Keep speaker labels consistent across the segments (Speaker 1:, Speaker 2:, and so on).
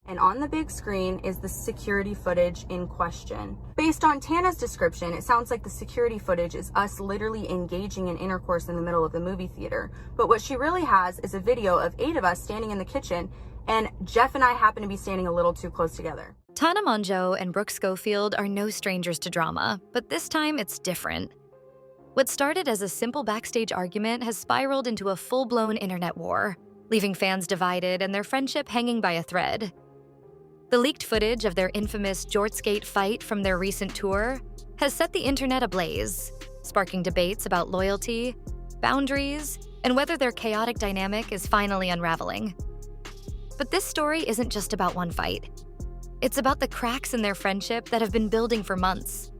Speaker 1: And on the big screen is the security footage in question. Based on Tana's description, it sounds like the security footage is us literally engaging in intercourse in the middle of the movie theater. But what she really has is a video of 8 of us standing in the kitchen, and Jeff and I happen to be standing a little too close together.
Speaker 2: Tana Mongeau and Brooke Schofield are no strangers to drama, but this time it's different. What started as a simple backstage argument has spiraled into a full-blown internet war, leaving fans divided and their friendship hanging by a thread. The leaked footage of their infamous Jortskate fight from their recent tour has set the internet ablaze, sparking debates about loyalty, boundaries, and whether their chaotic dynamic is finally unraveling. But this story isn't just about one fight. It's about the cracks in their friendship that have been building for months,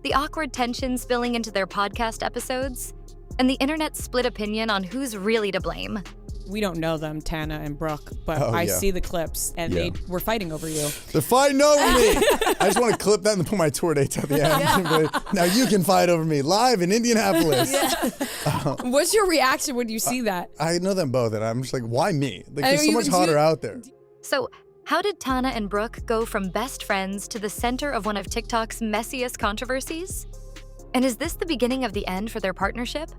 Speaker 2: the awkward tension spilling into their podcast episodes, and the internet's split opinion on who's really to blame.
Speaker 3: We don't know them, Tana and Brooke, but I see the clips, and they were fighting over you.
Speaker 4: They're fighting over me. I just want to clip that and put my tour dates at the end. Now you can fight over me live in Indianapolis.
Speaker 3: What's your reaction when you see that?
Speaker 4: I know them both, and I'm just like, why me? Like, there's so much hotter out there.
Speaker 2: So, how did Tana and Brooke go from best friends to the center of one of TikTok's messiest controversies? And is this the beginning of the end for their partnership?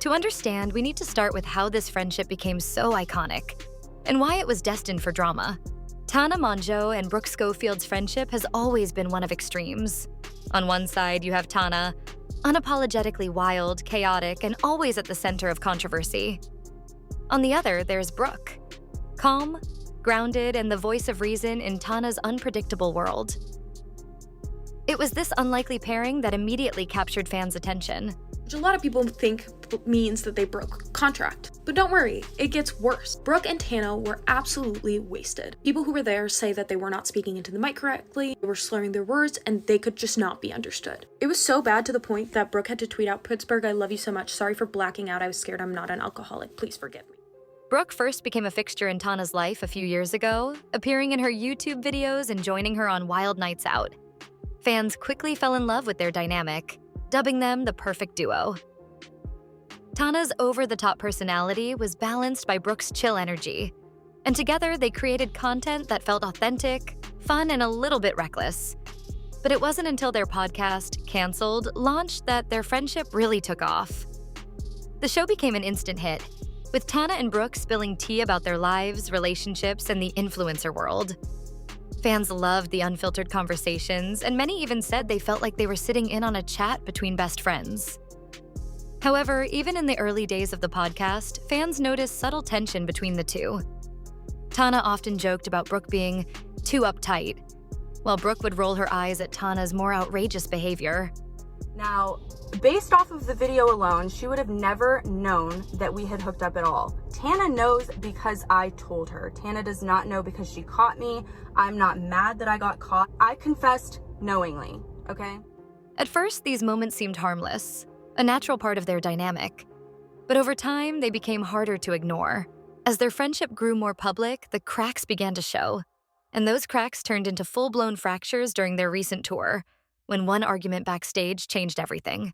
Speaker 2: To understand, we need to start with how this friendship became so iconic and why it was destined for drama. Tana Mongeau and Brooke Schofield's friendship has always been one of extremes. On one side, you have Tana, unapologetically wild, chaotic, and always at the center of controversy. On the other, there's Brooke, calm, grounded, and the voice of reason in Tana's unpredictable world. It was this unlikely pairing that immediately captured fans' attention.
Speaker 5: Which a lot of people think means that they broke contract. But don't worry, it gets worse. Brooke and Tana were absolutely wasted. People who were there say that they were not speaking into the mic correctly, they were slurring their words, and they could just not be understood. It was so bad to the point that Brooke had to tweet out, "Pittsburgh, I love you so much. Sorry for blacking out. I was scared I'm not an alcoholic. Please forgive me."
Speaker 2: Brooke first became a fixture in Tana's life a few years ago, appearing in her YouTube videos and joining her on wild nights out. Fans quickly fell in love with their dynamic, dubbing them the perfect duo. Tana's over-the-top personality was balanced by Brooke's chill energy, and together they created content that felt authentic, fun, and a little bit reckless. But it wasn't until their podcast, Cancelled, launched that their friendship really took off. The show became an instant hit, with Tana and Brooke spilling tea about their lives, relationships, and the influencer world. Fans loved the unfiltered conversations, and many even said they felt like they were sitting in on a chat between best friends. However, even in the early days of the podcast, fans noticed subtle tension between the two. Tana often joked about Brooke being too uptight, while Brooke would roll her eyes at Tana's more outrageous behavior.
Speaker 1: Now, based off of the video alone, she would have never known that we had hooked up at all. Tana knows because I told her. Tana does not know because she caught me. I'm not mad that I got caught. I confessed knowingly, okay?
Speaker 2: At first, these moments seemed harmless, a natural part of their dynamic. But over time, they became harder to ignore. As their friendship grew more public, the cracks began to show. And those cracks turned into full-blown fractures during their recent tour, when one argument backstage changed everything.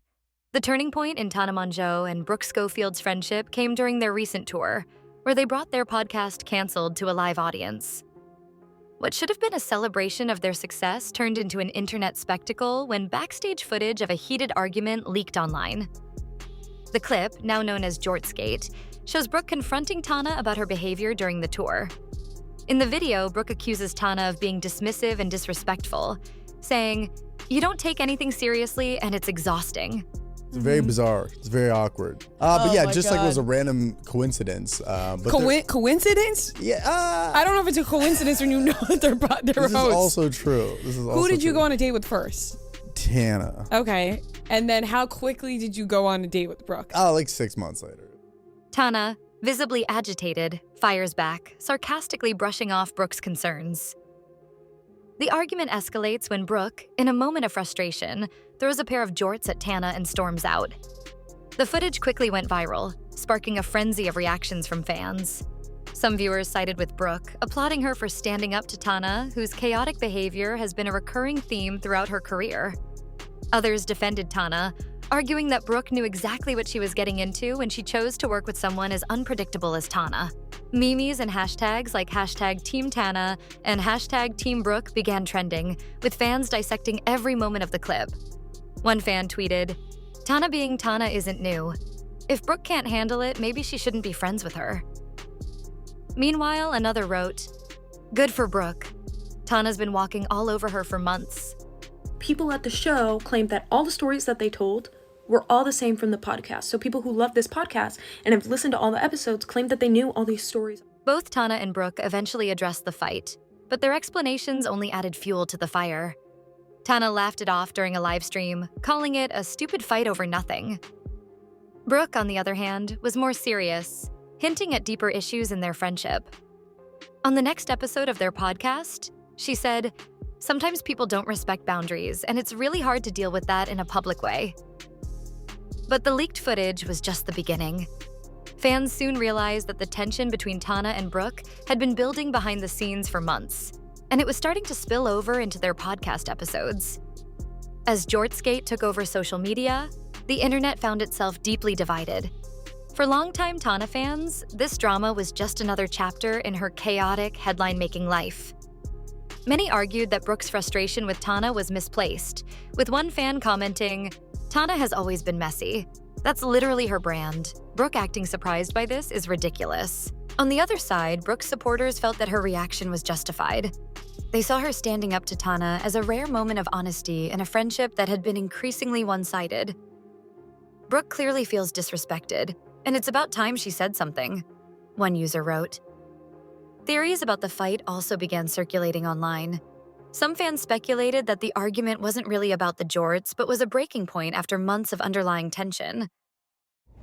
Speaker 2: The turning point in Tana Mongeau and Brooke Schofield's friendship came during their recent tour, where they brought their podcast Cancelled to a live audience. What should have been a celebration of their success turned into an internet spectacle when backstage footage of a heated argument leaked online. The clip, now known as Jortsgate, shows Brooke confronting Tana about her behavior during the tour. In the video, Brooke accuses Tana of being dismissive and disrespectful, saying, "You don't take anything seriously, and it's exhausting."
Speaker 4: It's very bizarre. It's very awkward. But yeah, just like it was a random coincidence.
Speaker 3: Coincidence?
Speaker 4: Yeah.
Speaker 3: I don't know if it's a coincidence when you know that they're
Speaker 4: This
Speaker 3: hosts.
Speaker 4: is also true.
Speaker 3: Who did you go on a date with first?
Speaker 4: Tana.
Speaker 3: Okay. And then how quickly did you go on a date with Brooke?
Speaker 4: Like 6 months later.
Speaker 2: Tana, visibly agitated, fires back, sarcastically brushing off Brooke's concerns. The argument escalates when Brooke, in a moment of frustration, throws a pair of jorts at Tana and storms out. The footage quickly went viral, sparking a frenzy of reactions from fans. Some viewers sided with Brooke, applauding her for standing up to Tana, whose chaotic behavior has been a recurring theme throughout her career. Others defended Tana, arguing that Brooke knew exactly what she was getting into when she chose to work with someone as unpredictable as Tana. Memes and hashtags like hashtag Team Tana and hashtag Team Brooke began trending, with fans dissecting every moment of the clip. One fan tweeted, "Tana being Tana isn't new. If Brooke can't handle it, maybe she shouldn't be friends with her." Meanwhile, another wrote, "Good for Brooke. Tana's been walking all over her for months."
Speaker 5: People at the show claimed that all the stories that they told were all the same from the podcast. So people who love this podcast and have listened to all the episodes claimed that they knew all these stories.
Speaker 2: Both Tana and Brooke eventually addressed the fight, but their explanations only added fuel to the fire. Tana laughed it off during a live stream, calling it a stupid fight over nothing. Brooke, on the other hand, was more serious, hinting at deeper issues in their friendship. On the next episode of their podcast, she said, "Sometimes people don't respect boundaries, and it's really hard to deal with that in a public way." But the leaked footage was just the beginning. Fans soon realized that the tension between Tana and Brooke had been building behind the scenes for months, and it was starting to spill over into their podcast episodes. As Jortskate took over social media, the internet found itself deeply divided. For longtime Tana fans, this drama was just another chapter in her chaotic, headline-making life. Many argued that Brooke's frustration with Tana was misplaced, with one fan commenting, "Tana has always been messy. That's literally her brand. Brooke acting surprised by this is ridiculous." On the other side, Brooke's supporters felt that her reaction was justified. They saw her standing up to Tana as a rare moment of honesty in a friendship that had been increasingly one-sided. "Brooke clearly feels disrespected, and it's about time she said something," one user wrote. Theories about the fight also began circulating online. Some fans speculated that the argument wasn't really about the Jorts, but was a breaking point after months of underlying tension.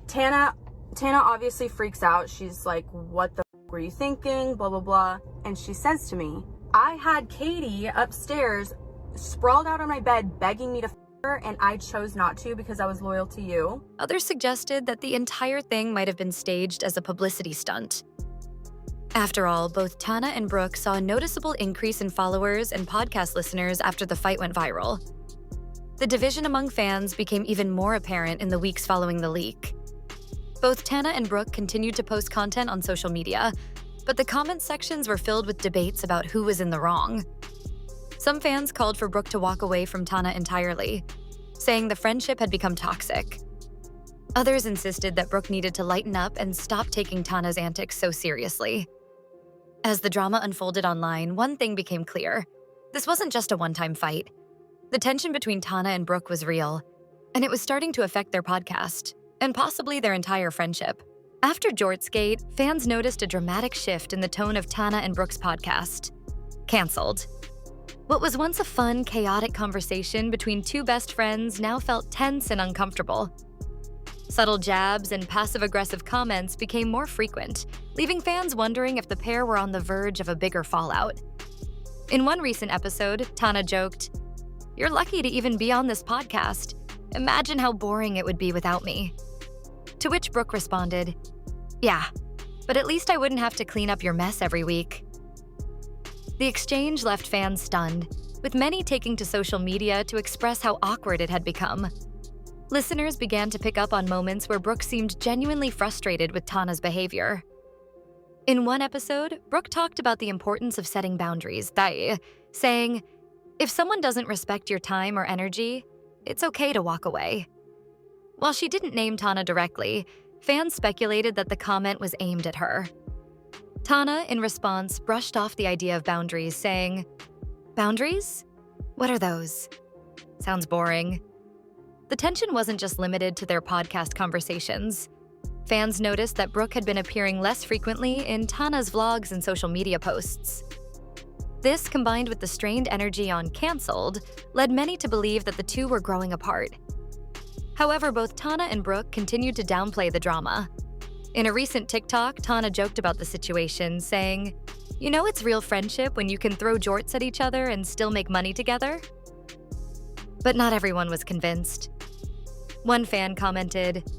Speaker 1: Tana obviously freaks out. She's like, "What the f were you thinking? Blah, blah, blah." And she says to me, "I had Katie upstairs sprawled out on my bed begging me to f her, and I chose not to because I was loyal to you."
Speaker 2: Others suggested that the entire thing might have been staged as a publicity stunt. After all, both Tana and Brooke saw a noticeable increase in followers and podcast listeners after the fight went viral. The division among fans became even more apparent in the weeks following the leak. Both Tana and Brooke continued to post content on social media, but the comment sections were filled with debates about who was in the wrong. Some fans called for Brooke to walk away from Tana entirely, saying the friendship had become toxic. Others insisted that Brooke needed to lighten up and stop taking Tana's antics so seriously. As the drama unfolded online, one thing became clear. This wasn't just a one-time fight. The tension between Tana and Brooke was real, and it was starting to affect their podcast, and possibly their entire friendship. After Jortsgate, fans noticed a dramatic shift in the tone of Tana and Brooke's podcast. Cancelled. What was once a fun, chaotic conversation between two best friends now felt tense and uncomfortable. Subtle jabs and passive-aggressive comments became more frequent, leaving fans wondering if the pair were on the verge of a bigger fallout. In one recent episode, Tana joked, "You're lucky to even be on this podcast. Imagine how boring it would be without me." To which Brooke responded, "Yeah, but at least I wouldn't have to clean up your mess every week." The exchange left fans stunned, with many taking to social media to express how awkward it had become. Listeners began to pick up on moments where Brooke seemed genuinely frustrated with Tana's behavior. In one episode, Brooke talked about the importance of setting boundaries, saying, "If someone doesn't respect your time or energy, it's okay to walk away." While she didn't name Tana directly, fans speculated that the comment was aimed at her. Tana, in response, brushed off the idea of boundaries, saying, "Boundaries? What are those? Sounds boring." The tension wasn't just limited to their podcast conversations. Fans noticed that Brooke had been appearing less frequently in Tana's vlogs and social media posts. This, combined with the strained energy on Cancelled, led many to believe that the two were growing apart. However, both Tana and Brooke continued to downplay the drama. In a recent TikTok, Tana joked about the situation, saying, "You know it's real friendship when you can throw jorts at each other and still make money together?" But not everyone was convinced. One fan commented,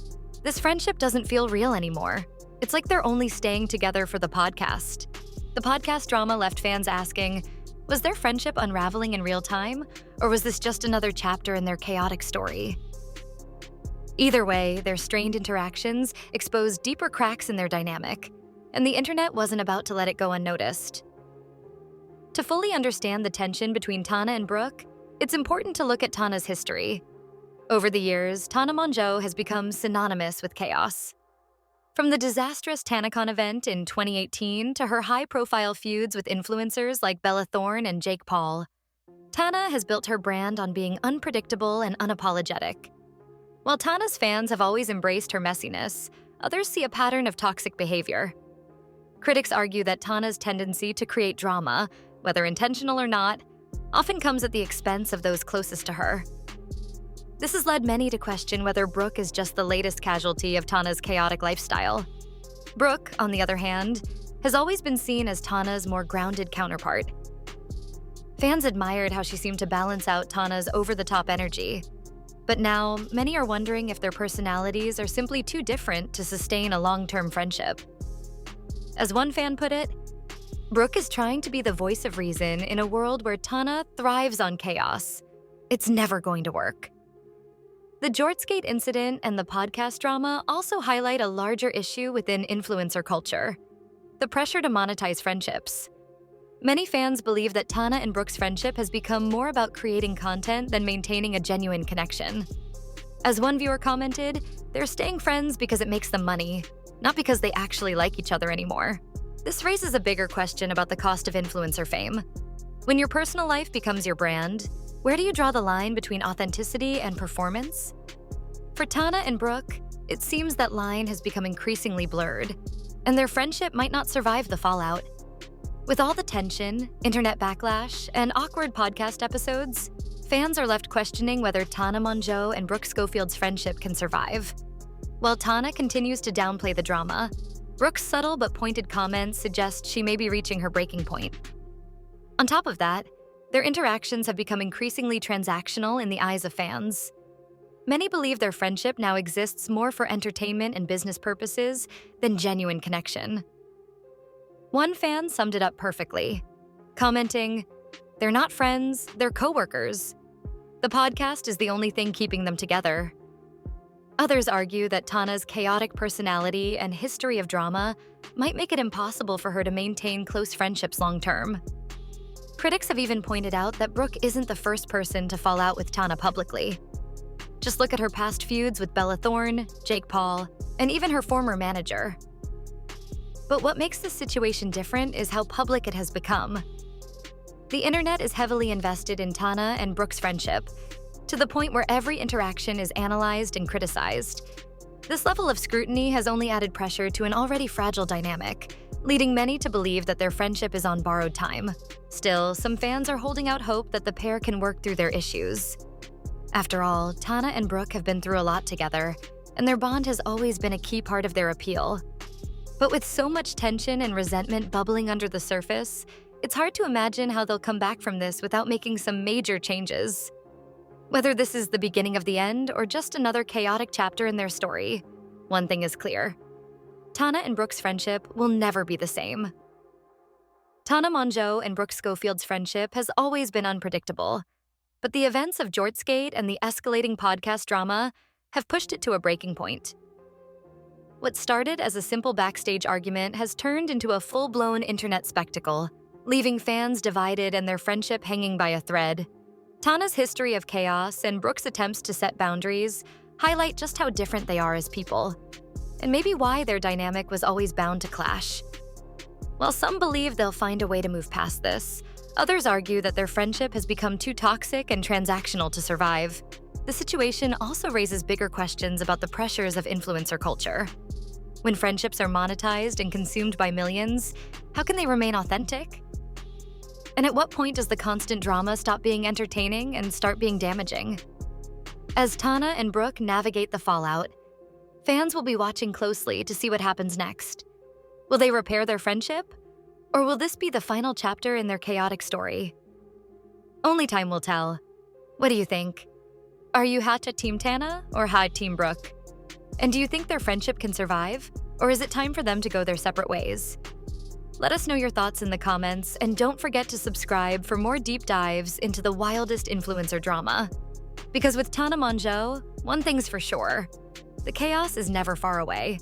Speaker 2: "This friendship doesn't feel real anymore. It's like they're only staying together for the podcast." The podcast drama left fans asking, was their friendship unraveling in real time, or was this just another chapter in their chaotic story? Either way, their strained interactions exposed deeper cracks in their dynamic, and the internet wasn't about to let it go unnoticed. To fully understand the tension between Tana and Brooke, it's important to look at Tana's history. Over the years, Tana Mongeau has become synonymous with chaos. From the disastrous TanaCon event in 2018 to her high-profile feuds with influencers like Bella Thorne and Jake Paul, Tana has built her brand on being unpredictable and unapologetic. While Tana's fans have always embraced her messiness, others see a pattern of toxic behavior. Critics argue that Tana's tendency to create drama, whether intentional or not, often comes at the expense of those closest to her. This has led many to question whether Brooke is just the latest casualty of Tana's chaotic lifestyle. Brooke, on the other hand, has always been seen as Tana's more grounded counterpart. Fans admired how she seemed to balance out Tana's over-the-top energy. But now, many are wondering if their personalities are simply too different to sustain a long-term friendship. As one fan put it, Brooke is trying to be the voice of reason in a world where Tana thrives on chaos. It's never going to work. The Jortsgate incident and the podcast drama also highlight a larger issue within influencer culture: the pressure to monetize friendships. Many fans believe that Tana and Brooke's friendship has become more about creating content than maintaining a genuine connection. As one viewer commented, they're staying friends because it makes them money, not because they actually like each other anymore. This raises a bigger question about the cost of influencer fame. When your personal life becomes your brand, where do you draw the line between authenticity and performance? For Tana and Brooke, it seems that line has become increasingly blurred, and their friendship might not survive the fallout. With all the tension, internet backlash, and awkward podcast episodes, fans are left questioning whether Tana Mongeau and Brooke Schofield's friendship can survive. While Tana continues to downplay the drama, Brooke's subtle but pointed comments suggest she may be reaching her breaking point. On top of that, their interactions have become increasingly transactional in the eyes of fans. Many believe their friendship now exists more for entertainment and business purposes than genuine connection. One fan summed it up perfectly, commenting, "They're not friends, they're coworkers. The podcast is the only thing keeping them together." Others argue that Tana's chaotic personality and history of drama might make it impossible for her to maintain close friendships long-term. Critics have even pointed out that Brooke isn't the first person to fall out with Tana publicly. Just look at her past feuds with Bella Thorne, Jake Paul, and even her former manager. But what makes this situation different is how public it has become. The internet is heavily invested in Tana and Brooke's friendship, to the point where every interaction is analyzed and criticized. This level of scrutiny has only added pressure to an already fragile dynamic, leading many to believe that their friendship is on borrowed time. Still, some fans are holding out hope that the pair can work through their issues. After all, Tana and Brooke have been through a lot together, and their bond has always been a key part of their appeal. But with so much tension and resentment bubbling under the surface, it's hard to imagine how they'll come back from this without making some major changes. Whether this is the beginning of the end or just another chaotic chapter in their story, one thing is clear: Tana and Brooke's friendship will never be the same. Tana Mongeau and Brooke Schofield's friendship has always been unpredictable, but the events of Jortskate and the Escalating podcast drama have pushed it to a breaking point. What started as a simple backstage argument has turned into a full-blown internet spectacle, leaving fans divided and their friendship hanging by a thread. Tana's history of chaos and Brooke's attempts to set boundaries highlight just how different they are as people, and maybe why their dynamic was always bound to clash. While some believe they'll find a way to move past this, others argue that their friendship has become too toxic and transactional to survive. The situation also raises bigger questions about the pressures of influencer culture. When friendships are monetized and consumed by millions, how can they remain authentic? And at what point does the constant drama stop being entertaining and start being damaging? As Tana and Brooke navigate the fallout, fans will be watching closely to see what happens next. Will they repair their friendship? Or will this be the final chapter in their chaotic story? Only time will tell. What do you think? Are you hot at Team Tana or hot Team Brooke? And do you think their friendship can survive? Or is it time for them to go their separate ways? Let us know your thoughts in the comments, and don't forget to subscribe for more deep dives into the wildest influencer drama. Because with Tana Mongeau, one thing's for sure: The chaos is never far away.